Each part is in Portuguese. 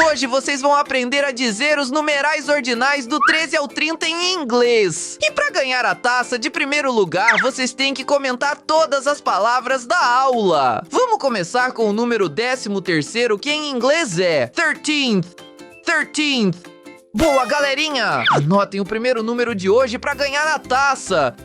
Hoje vocês vão aprender a dizer os numerais ordinais do 13 ao 30 em inglês. E para ganhar a taça de primeiro lugar, vocês têm que comentar todas as palavras da aula. Vamos começar com o número 13º, que em inglês é 13th. 13th. Boa, galerinha! Anotem o primeiro número de hoje para ganhar a taça.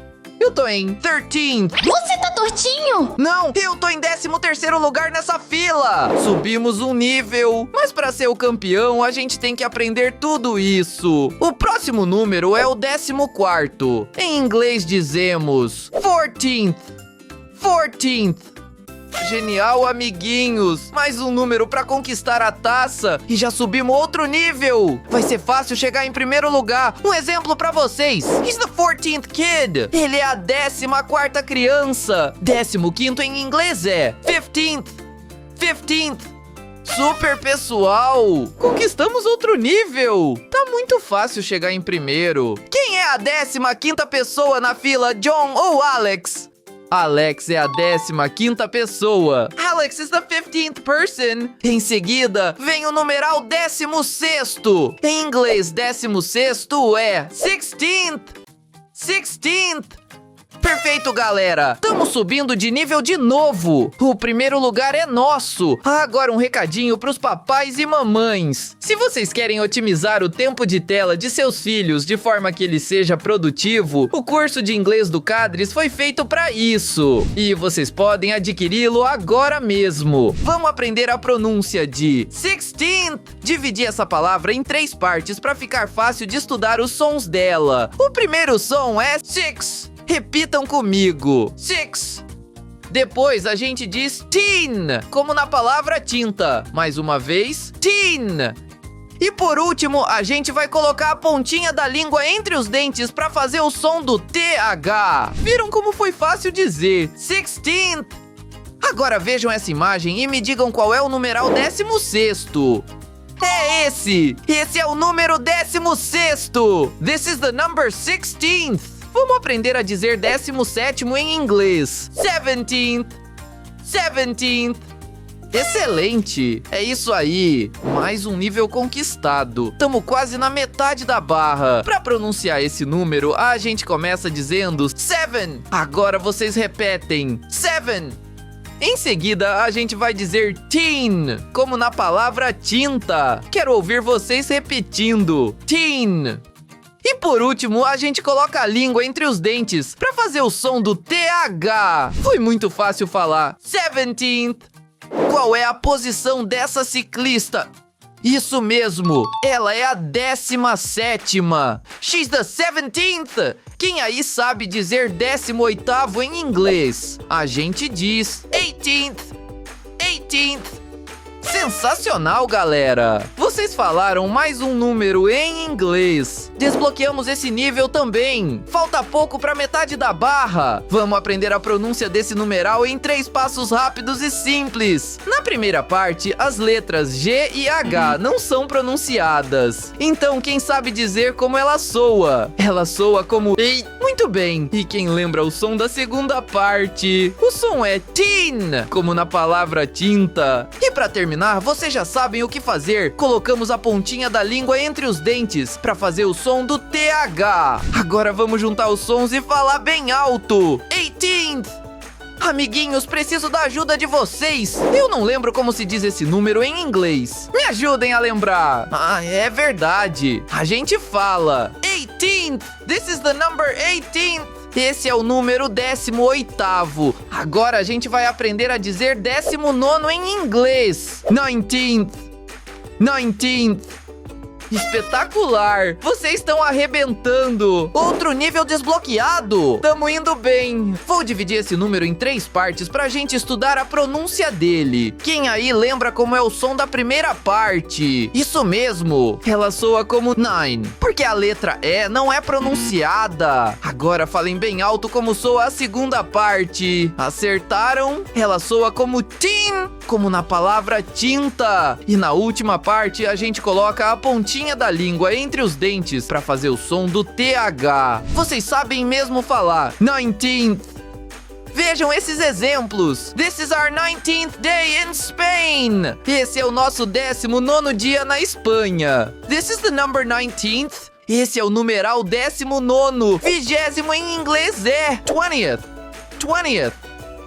Eu tô em 13th. Você tá tortinho? Não, eu tô em 13º lugar nessa fila. Subimos um nível. Mas para ser o campeão, a gente tem que aprender tudo isso. O próximo número é o 14º. Em inglês dizemos 14th. 14th. Genial, amiguinhos! Mais um número pra conquistar a taça e já subimos outro nível! Vai ser fácil chegar em primeiro lugar. Um exemplo pra vocês. He's the 14th kid. Ele é a 14ª criança. 15º em inglês é 15th. 15th. Super, pessoal! Conquistamos outro nível! Tá muito fácil chegar em primeiro. Quem é a 15ª pessoa na fila, John ou Alex? Alex é a 15ª pessoa. Alex is the 15th person. Em seguida, vem o numeral 16º. Em inglês, 16º é 16th. 16th. Perfeito, galera! Estamos subindo de nível de novo! O primeiro lugar é nosso! Agora um recadinho pros papais e mamães. Se vocês querem otimizar o tempo de tela de seus filhos de forma que ele seja produtivo, o curso de inglês do Cadres foi feito para isso! E vocês podem adquiri-lo agora mesmo! Vamos aprender a pronúncia de 16th! Dividir essa palavra em 3 partes para ficar fácil de estudar os sons dela. O primeiro som é 6. Repitam comigo. 6. Depois a gente diz teen, como na palavra tinta. Mais uma vez, teen. E por último, a gente vai colocar a pontinha da língua entre os dentes para fazer o som do TH. Viram como foi fácil dizer? 16th. Agora vejam essa imagem e me digam qual é o numeral 16º. É esse! Esse é o número 16º! This is the number 16th! Vamos aprender a dizer 17º em inglês. 17th. 17th. Excelente! É isso aí! Mais um nível conquistado. Tamo quase na metade da barra. Para pronunciar esse número, a gente começa dizendo 7. Agora vocês repetem 7. Em seguida, a gente vai dizer teen, como na palavra tinta. Quero ouvir vocês repetindo. Teen. E por último, a gente coloca a língua entre os dentes para fazer o som do TH. Foi muito fácil falar. 17th. Qual é a posição dessa ciclista? Isso mesmo, ela é a 17ª. She's the 17th. Quem aí sabe dizer 18º em inglês? A gente diz 18th. 18th. Sensacional, galera! Vocês falaram mais um número em inglês. Desbloqueamos esse nível também. Falta pouco para metade da barra. Vamos aprender a pronúncia desse numeral em 3 passos rápidos e simples. Na primeira parte, as letras G e H não são pronunciadas. Então, quem sabe dizer como ela soa? Ela soa como EI. Muito bem. E quem lembra o som da segunda parte? O som é teen, como na palavra tinta. E para terminar, vocês já sabem o que fazer. Colocamos a pontinha da língua entre os dentes para fazer o som do TH. Agora vamos juntar os sons e falar bem alto. 18th. Amiguinhos, preciso da ajuda de vocês. Eu não lembro como se diz esse número em inglês. Me ajudem a lembrar. Ah, é verdade. A gente fala 18th. This is the number 18th. Esse é o número 18º. Agora a gente vai aprender a dizer 19º em inglês. 19th. 19th. Espetacular! Vocês estão arrebentando! Outro nível desbloqueado! Tamo indo bem! Vou dividir esse número em 3 partes pra gente estudar a pronúncia dele. Quem aí lembra como é o som da primeira parte? Isso mesmo! Ela soa como 9, porque a letra E não é pronunciada. Agora falem bem alto como soa a segunda parte. Acertaram? Ela soa como teen, como na palavra tinta. E na última parte a gente coloca a pontinha da língua entre os dentes para fazer o som do TH. Vocês sabem mesmo falar 19th. Vejam esses exemplos. This is our 19th day in Spain. Esse é o nosso 19º dia na Espanha. This is the number 19th. Esse é o numeral 19º. 20º em inglês é 20th. 20th.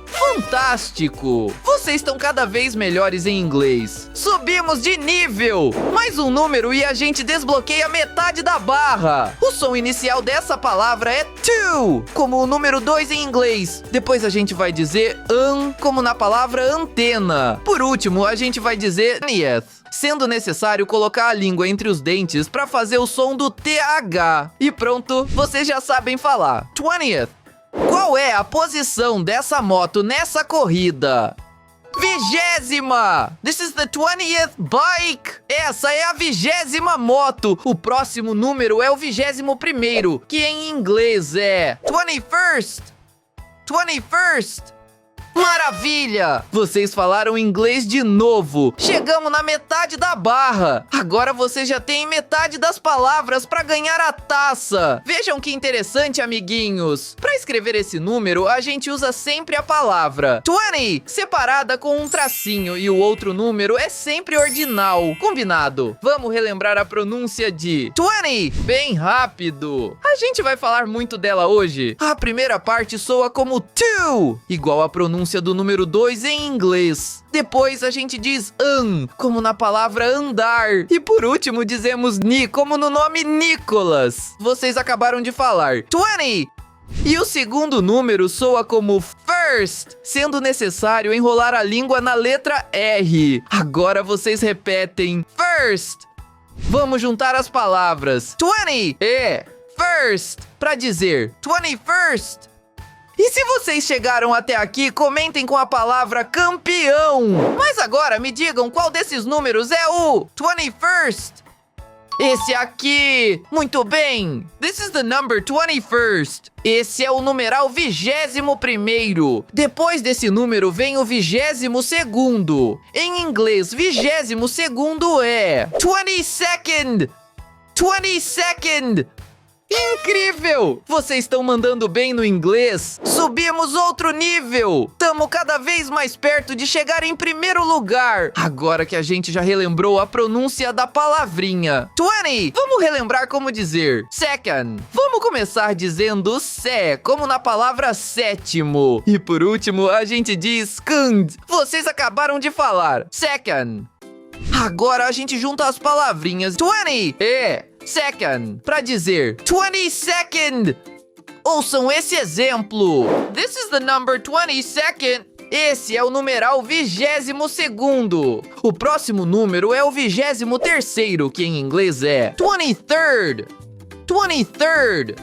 Fantástico! Vocês estão cada vez melhores em inglês. Subimos de nível! Mais um número e a gente desbloqueia metade da barra. O som inicial dessa palavra é to, como o número 2 em inglês. Depois a gente vai dizer como na palavra antena. Por último, a gente vai dizer 20th, sendo necessário colocar a língua entre os dentes para fazer o som do TH. E pronto, vocês já sabem falar. 20th. Qual é a posição dessa moto nessa corrida? 20ª! This is the 20th bike! Essa é a 20ª moto! O próximo número é o 21º, que em inglês é 21st! 21st! Maravilha! Vocês falaram inglês de novo. Chegamos na metade da barra. Agora vocês já têm metade das palavras para ganhar a taça. Vejam que interessante, amiguinhos. Para escrever esse número, a gente usa sempre a palavra 20, separada com um tracinho, e o outro número é sempre ordinal. Combinado? Vamos relembrar a pronúncia de 20 bem rápido. A gente vai falar muito dela hoje. A primeira parte soa como to, igual a pronúncia do número 2 em inglês. Depois a gente diz como na palavra andar. E por último dizemos ni, como no nome Nicolas. Vocês acabaram de falar 20. E o segundo número soa como first, sendo necessário enrolar a língua na letra R. Agora vocês repetem first. Vamos juntar as palavras 20 e first para dizer 21st. E se vocês chegaram até aqui, comentem com a palavra campeão. Mas agora me digam qual desses números é o 21st. Esse aqui. Muito bem. This is the number 21st. Esse é o numeral 21º. Depois desse número vem o 22º. Em inglês, 22º é 22nd. 22nd. Incrível! Vocês estão mandando bem no inglês? Subimos outro nível! Tamo cada vez mais perto de chegar em primeiro lugar! Agora que a gente já relembrou a pronúncia da palavrinha 20, vamos relembrar como dizer second. Vamos começar dizendo sé, como na palavra sétimo. E por último, a gente diz second. Vocês acabaram de falar second. Agora a gente junta as palavrinhas 20 e second para dizer 22nd. Ouçam esse exemplo. This is the number 22nd. Esse é o numeral 22º. O próximo número é o 23º, que em inglês é 23rd. 23rd.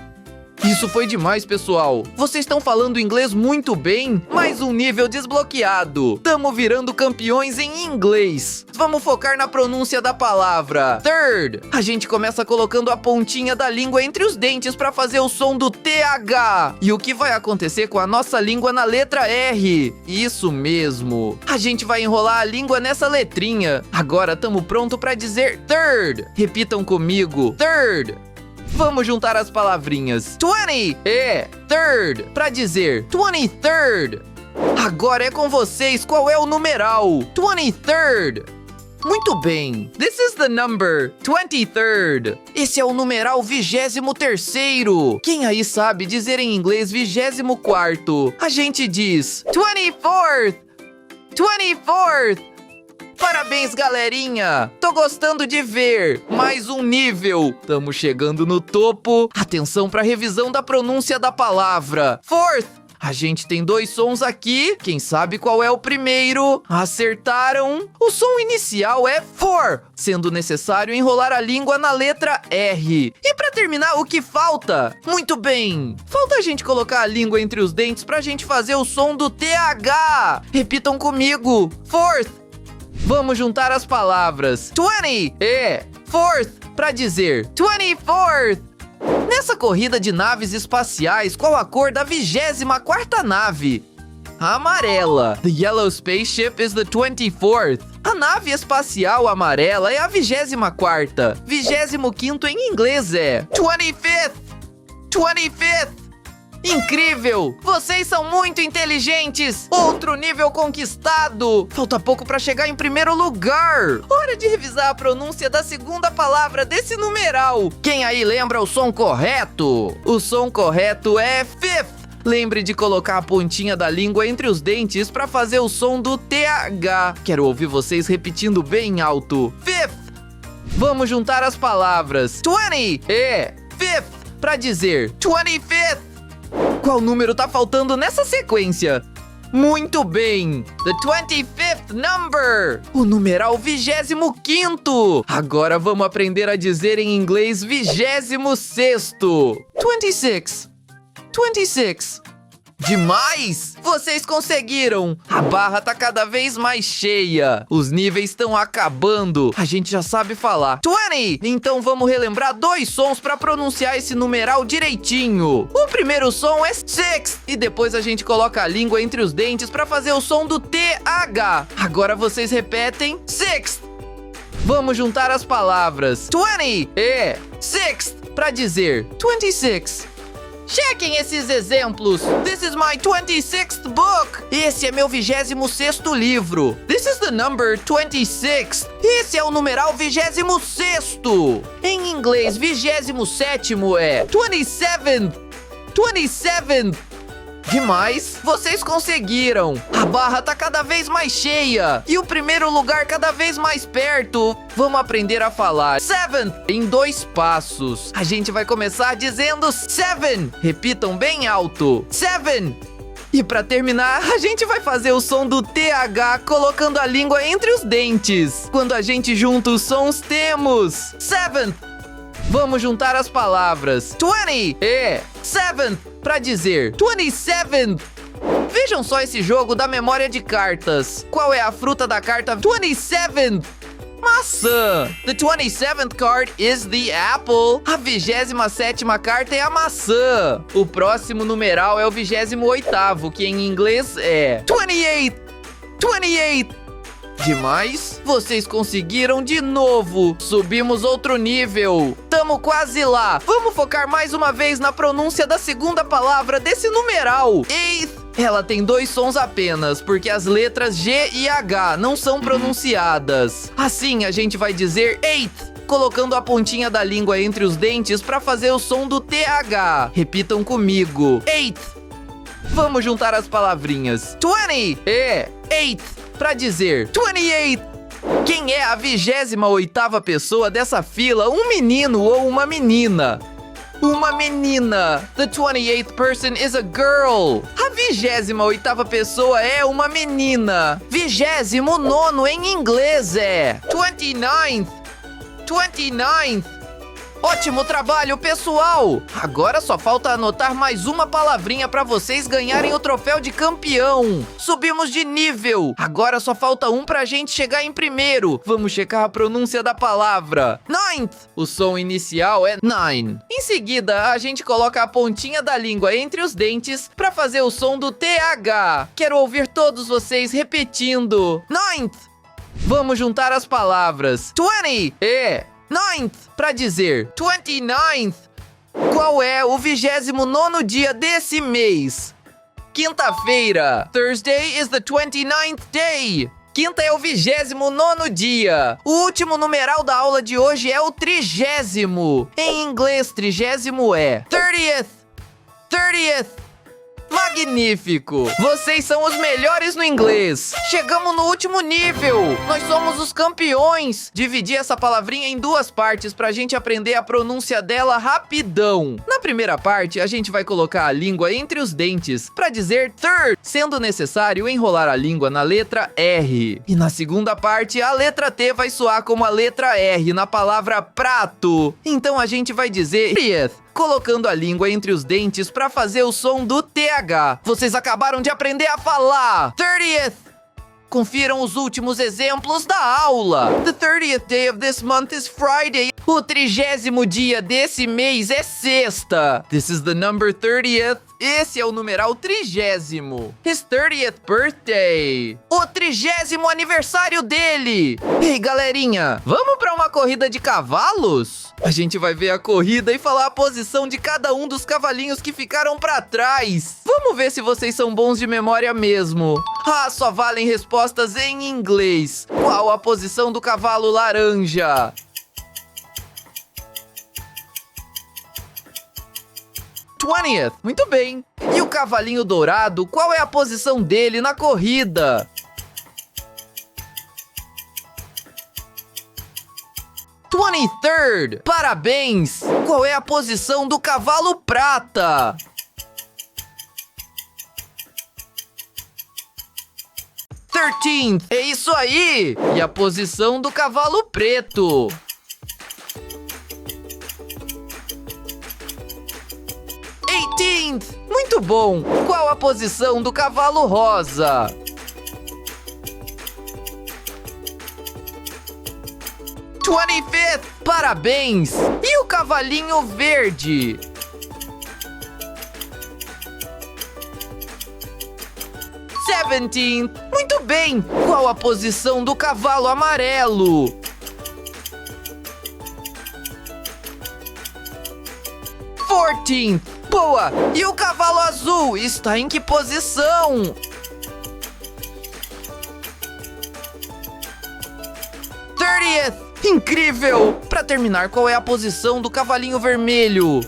Isso foi demais, pessoal. Vocês estão falando inglês muito bem. Mais um nível desbloqueado. Tamo virando campeões em inglês. Vamos focar na pronúncia da palavra third. A gente começa colocando a pontinha da língua entre os dentes para fazer o som do TH. E o que vai acontecer com a nossa língua na letra R? Isso mesmo. A gente vai enrolar a língua nessa letrinha. Agora tamo pronto para dizer third. Repitam comigo. Third. Vamos juntar as palavrinhas 20 e third para dizer 23rd. Agora é com vocês, qual é o numeral? 23rd. Muito bem. This is the number 23rd. Esse é o numeral 23º. Quem aí sabe dizer em inglês 24º? A gente diz 24th. 24th. Parabéns, galerinha! Tô gostando de ver! Mais um nível! Tamo chegando no topo! Atenção pra revisão da pronúncia da palavra! Fourth! A gente tem dois sons aqui. Quem sabe qual é o primeiro? Acertaram! O som inicial é for, sendo necessário enrolar a língua na letra R. E pra terminar, o que falta? Muito bem! Falta a gente colocar a língua entre os dentes pra gente fazer o som do TH! Repitam comigo! Fourth! Vamos juntar as palavras 20 e fourth para dizer 24th. Nessa corrida de naves espaciais, qual a cor da 24ª nave? A amarela. The yellow spaceship is the 24th. A nave espacial amarela é a 24ª. 25º em inglês é 25th. 25th. Incrível! Vocês são muito inteligentes! Outro nível conquistado! Falta pouco para chegar em primeiro lugar! Hora de revisar a pronúncia da segunda palavra desse numeral! Quem aí lembra o som correto? O som correto é fifth! Lembre de colocar a pontinha da língua entre os dentes para fazer o som do TH. Quero ouvir vocês repetindo bem alto. Fifth! Vamos juntar as palavras 20 e fifth para dizer 25th. Qual número tá faltando nessa sequência? Muito bem! The 25th number! O numeral 25º! Agora vamos aprender a dizer em inglês 26º. 26. 26. Demais! Vocês conseguiram! A barra tá cada vez mais cheia. Os níveis estão acabando. A gente já sabe falar 20! Então vamos relembrar 2 sons para pronunciar esse numeral direitinho. O primeiro som é 6 e depois a gente coloca a língua entre os dentes para fazer o som do TH. Agora vocês repetem 6. Vamos juntar as palavras 20 e 6 para dizer 26. Chequem esses exemplos. This is my 26th book. Esse é meu 26º livro. This is the number 26. Esse é o numeral 26º. Em inglês, 27º é 27th. 27th. Demais! Vocês conseguiram! A barra tá cada vez mais cheia e o primeiro lugar cada vez mais perto. Vamos aprender a falar 7 em 2 passos. A gente vai começar dizendo 7. Repitam bem alto. 7. E para terminar, a gente vai fazer o som do TH colocando a língua entre os dentes. Quando a gente junta os sons, temos 7. Vamos juntar as palavras 20 e 7 para dizer 27th. Vejam só esse jogo da memória de cartas. Qual é a fruta da carta 27th? Maçã. The 27th card is the apple. A 27ª carta é a maçã. O próximo numeral é o 28º, que em inglês é 28. 28. Demais! Vocês conseguiram de novo! Subimos outro nível! Tamo quase lá! Vamos focar mais uma vez na pronúncia da segunda palavra desse numeral! Eighth! Ela tem 2 sons apenas, porque as letras G e H não são pronunciadas. Assim, a gente vai dizer eighth, colocando a pontinha da língua entre os dentes para fazer o som do TH. Repitam comigo. Eighth! Vamos juntar as palavrinhas 20 e eighth para dizer 28. Quem é a 28ª pessoa dessa fila? Um menino ou uma menina? Uma menina. The 28th person is a girl. A 28ª pessoa é uma menina. 29º em inglês é 29th. 29th. Ótimo trabalho, pessoal! Agora só falta anotar mais uma palavrinha para vocês ganharem o troféu de campeão. Subimos de nível. Agora só falta um pra gente chegar em primeiro. Vamos checar a pronúncia da palavra. Ninth. O som inicial é nine. Em seguida, a gente coloca a pontinha da língua entre os dentes para fazer o som do TH. Quero ouvir todos vocês repetindo. Ninth. Vamos juntar as palavras 20 e 9th para dizer 29th. Qual é o 29º dia desse mês? Quinta-feira. Thursday is the 29th day. Quinta é o 29º dia. O último numeral da aula de hoje é o 30º. Em inglês, 30º é 30th. 30th. Magnífico! Vocês são os melhores no inglês! Chegamos no último nível! Nós somos os campeões! Dividi essa palavrinha em 2 partes pra gente aprender a pronúncia dela rapidão. Na primeira parte, a gente vai colocar a língua entre os dentes pra dizer third, sendo necessário enrolar a língua na letra R. E na segunda parte, a letra T vai soar como a letra R na palavra prato. Então a gente vai dizer 30th, colocando a língua entre os dentes para fazer o som do TH. Vocês acabaram de aprender a falar 30th. Confiram os últimos exemplos da aula. The 30th day of this month is Friday. O 30º dia desse mês é sexta. This is the number 30th Esse é o numeral 30º. His 30th birthday. O 30º aniversário dele. Ei, galerinha, vamos pra uma corrida de cavalos? A gente vai ver a corrida e falar a posição de cada um dos cavalinhos que ficaram pra trás. Vamos ver se vocês são bons de memória mesmo. Ah, só valem respostas em inglês. Qual a posição do cavalo laranja? 20th, muito bem. E o cavalinho dourado, qual é a posição dele na corrida? 23rd, parabéns! Qual é a posição do cavalo prata? 13th, é isso aí! E a posição do cavalo preto? 18th, muito bom! Qual a posição do cavalo rosa? 25th, parabéns! E o cavalinho verde? 17th, muito bem! Qual a posição do cavalo amarelo? 14th, boa! E o cavalo azul está em que posição? 30th, incrível! Para terminar, qual é a posição do cavalinho vermelho?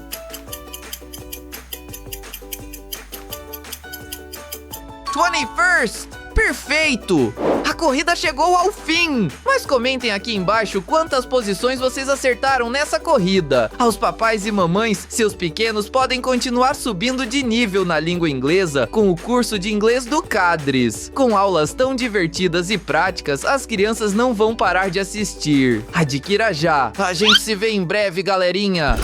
21st, perfeito! A corrida chegou ao fim! Mas comentem aqui embaixo quantas posições vocês acertaram nessa corrida. Aos papais e mamães, seus pequenos podem continuar subindo de nível na língua inglesa com o curso de inglês do Cadres. Com aulas tão divertidas e práticas, as crianças não vão parar de assistir. Adquira já! A gente se vê em breve, galerinha!